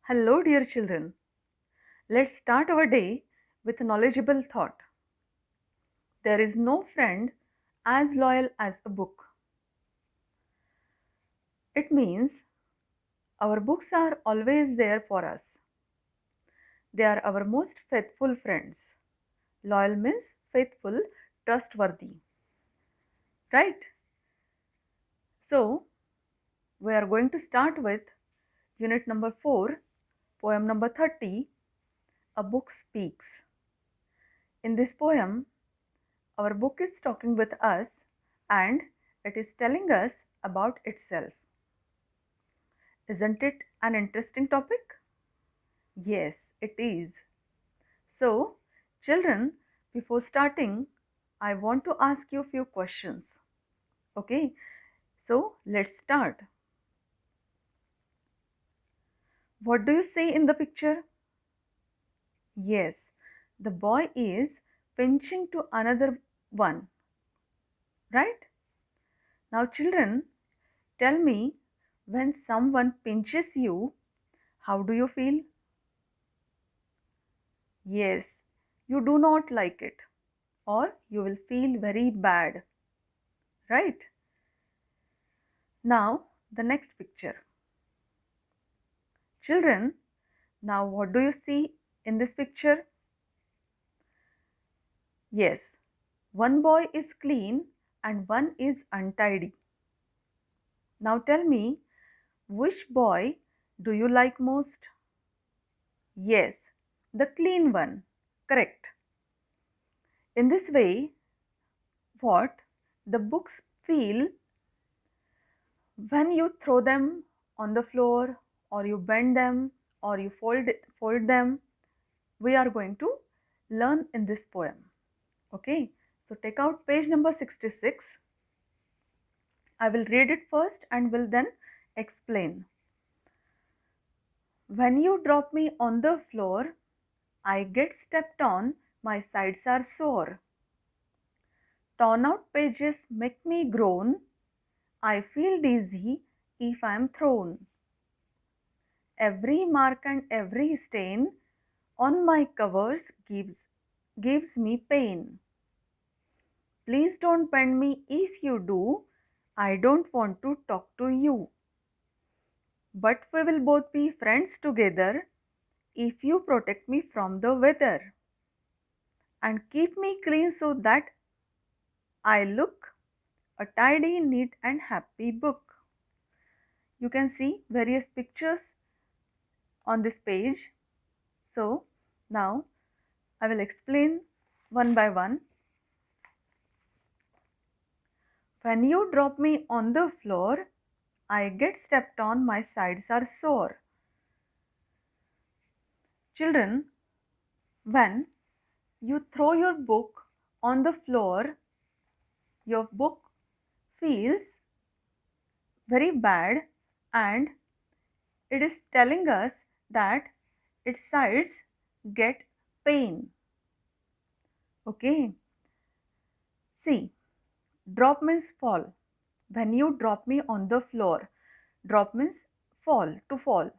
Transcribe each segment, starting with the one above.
Hello, dear children. Let's start our day with a knowledgeable thought. There is no friend as loyal as a book. It means our books are always there for us. They are our most faithful friends. Loyal means faithful, trustworthy. Right? So, we are going to start with unit number 4, poem number 30, A Book Speaks. In this poem, our book is talking with us and it is telling us about itself. Isn't it an interesting topic? Yes, it is. So, children, before starting, I want to ask you a few questions. Okay, so let's start. What do you see in the picture? Yes, the boy is pinching to another one, right? Now, children, tell me, when someone pinches you, how do you feel? Yes, you do not like it, or you will feel very bad, right? Now, the next picture. Children, now what do you see in this picture? Yes, one boy is clean and one is untidy. Now tell me, which boy do you like most? Yes, the clean one. Correct. In this way, what the books feel when you throw them on the floor, or you bend them, or you fold them, we are going to learn in this poem. Okay, so take out page number 66. I will read it first and will then explain. When you drop me on the floor, I get stepped on, my sides are sore. Torn out pages make me groan, I feel dizzy if I am thrown. Every mark and every stain on my covers gives me pain. Please don't bend me if you do. I don't want to talk to you. But we will both be friends together if you protect me from the weather and keep me clean so that I look a tidy, neat and happy book. You can see various pictures on this page. So now I will explain one by one. When you drop me on the floor, I get stepped on, my sides are sore. Children, when you throw your book on the floor, your book feels very bad and it is telling us that its sides get pain. Okay. See, drop means fall. When you drop me on the floor, drop means fall, to fall.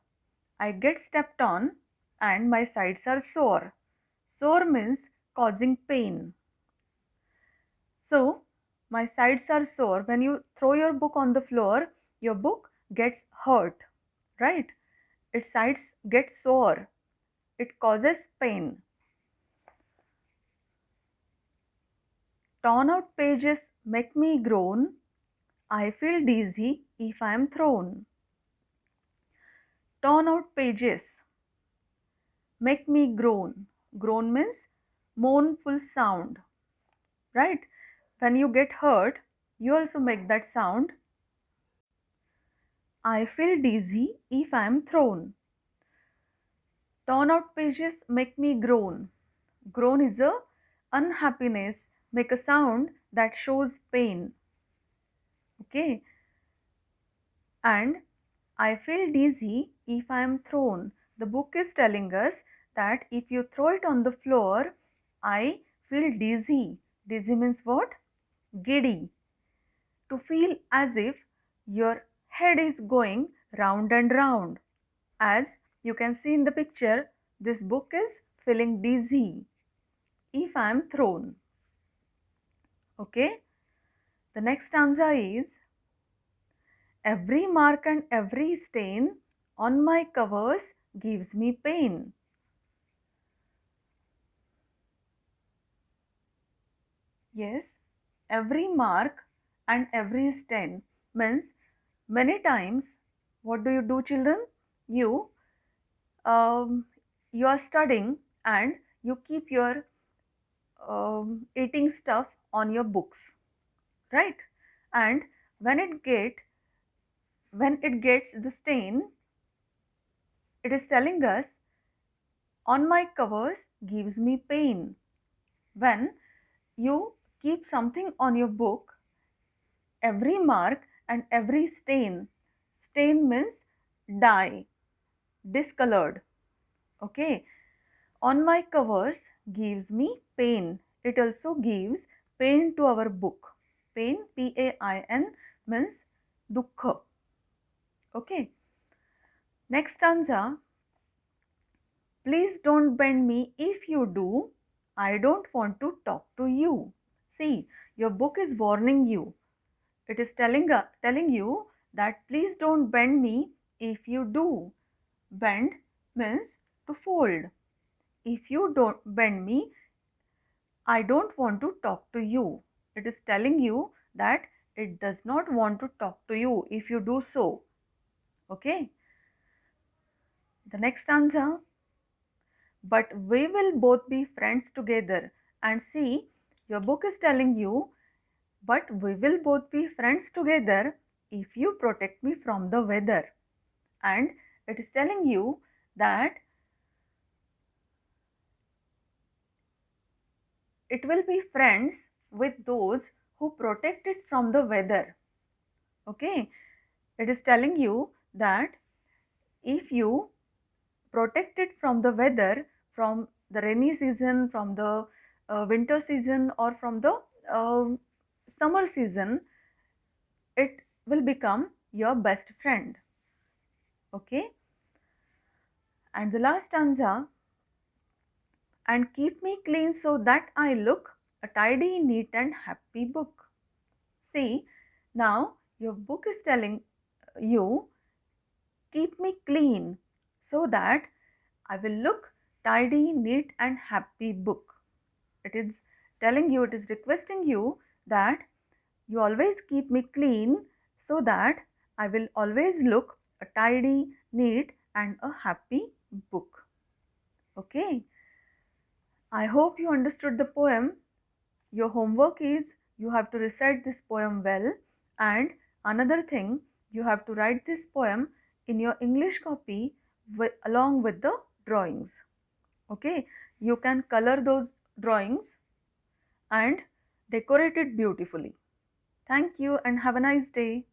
I get stepped on and my sides are sore. Sore means causing pain. So, my sides are sore. When you throw your book on the floor, your book gets hurt, right? Its sides get sore. It causes pain. Torn out pages make me groan. I feel dizzy if I am thrown. Torn out pages make me groan. Groan means mournful sound, right? When you get hurt, you also make that sound. I feel dizzy if I am thrown. Torn out pages make me groan. Groan is a unhappiness, make a sound that shows pain. Okay, and I feel dizzy if I am thrown. The book is telling us that if you throw it on the floor, I feel dizzy. Dizzy means what? Giddy. To feel as if your head is going round and round, as You can see in the picture, this book is feeling dizzy if I am thrown. Okay. The next stanza is, every mark and every stain on my covers gives me pain. Yes, every mark and every stain means many times what do you do, children? You you are studying and you keep your eating stuff on your books, right? And when it gets the stain, it is telling us, on my covers gives me pain. When you keep something on your book, every mark and every stain means dye, discolored. Okay, on my covers gives me pain. It also gives pain to our book. Pain, P-A-I-N, means dukha. Okay, next stanza. Please don't bend me. If you do, I don't want to talk to you. See, your book is warning you. It is telling you that please don't bend me if you do. Bend means to fold. If you don't bend me, I don't want to talk to you. It is telling you that it does not want to talk to you if you do so. Okay. The next answer. But we will both be friends together. And see, your book is telling you, but we will both be friends together if you protect me from the weather. And it is telling you that it will be friends with those who protect it from the weather. Okay, it is telling you that if you protect it from the weather, from the rainy season, from the winter season, or from the uh, summer season, it will become your best friend. Okay, and the last stanza, and keep me clean so that I look a tidy, neat, and happy book. See, now your book is telling you, keep me clean so that I will look tidy, neat, and happy book. It is telling you, it is requesting you that you always keep me clean so that I will always look a tidy, neat, and a happy book. Okay. I hope you understood the poem. Your homework is you have to recite this poem well, and another thing, you have to write this poem in your English copy along with the drawings. Okay, you can color those drawings and decorate it beautifully. Thank you and have a nice day.